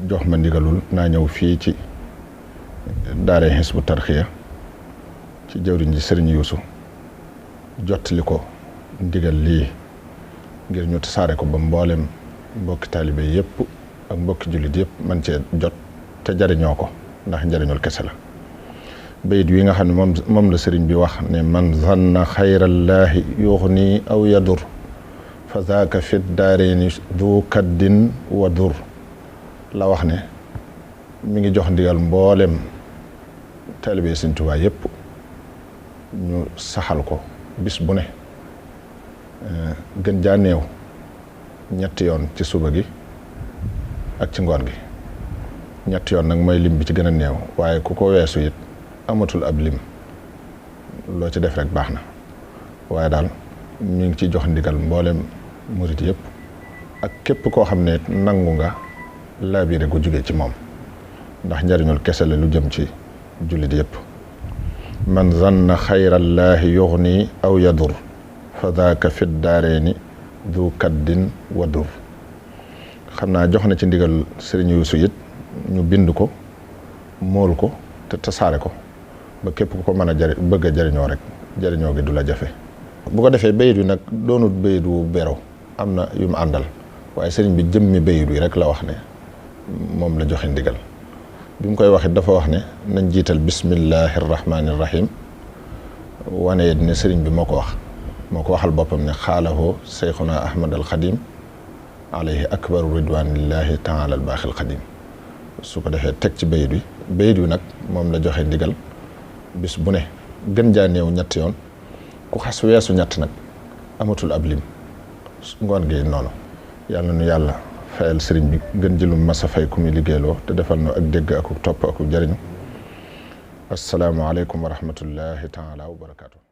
jox ma ndigalul naa ñëw fii ci daare Hizbut Tarqiyyah ci jëwriñ ji sëriñ Yuusu jottali ko ndigal lii ngir ñu tasaare ko ba mboolem mbokki taalibe yëpp ak mbokki jullit yëpp man cee jot te jariñoo ko ndax njariñul kese la. bayit wi nga xam ne moom la sëriñ bi wax ne man zanna xayrallaahi yuxni aw yadur fa zaaka fit daareeni du kaddin wa dur la wax ne mi ngi jox ndigal mboolem taalibe Sëriñ Tuubaa yëpp ñu saxal ko bis bu ne gën jaa néew ñetti yoon ci suba gi ak ci ngoon gi. ñetti yoon nag mooy lim bi ci gën a néew waaye ku ko weesu it amatul ab lim loo ci def rek baax na waaye daal ñu ngi ci jox ndigal mboolem murit yëpp ak képp koo xam ne nangu nga laabire gu jóge ci moom ndax njariñul kese la lu jëm ci jullit yëpp. man zanna xayrallaahi yuxni aw yadur fa daaka fit daareeni du kaddin wa dur. xam naa jox na ci ndigal sëriñ Yuusu it ñu bind ko mool ko te tasaare ko ba képp ku ko mën a bëgg a jariñoo rek jariñoo gi du la jafe. bu ko defee bayit wi nag doonut bayit wu bero am na yu mu àndal waaye sëriñ bi jëmmi bayit wi rek la wax ne moom la joxe ndigal. bi mu koy waxit dafa wax ne nañ jiital bismillahi rahmaani rahim wane it ne sëriñ bi moo ko waxal boppam ne xaalahoo seyxuna ahmad al xadim alayhi akbaru ridwanillahi taala al baaxil xadim. su ko defee teg ci bayit wi nag moom la joxe ndigal bis bu ne gën jaa néew ñetti yoon ku xas weesu ñett nag amatul ab lim ngoon gi noonu. yàlla nu yàlla fayal sëriñ bi gën jëlum masa fay ku muy liggéeyloo te defal nu ak dégg ak topp ak jariñu. assalaamu aleykum wa rahmatullahi taala wa barakaatu.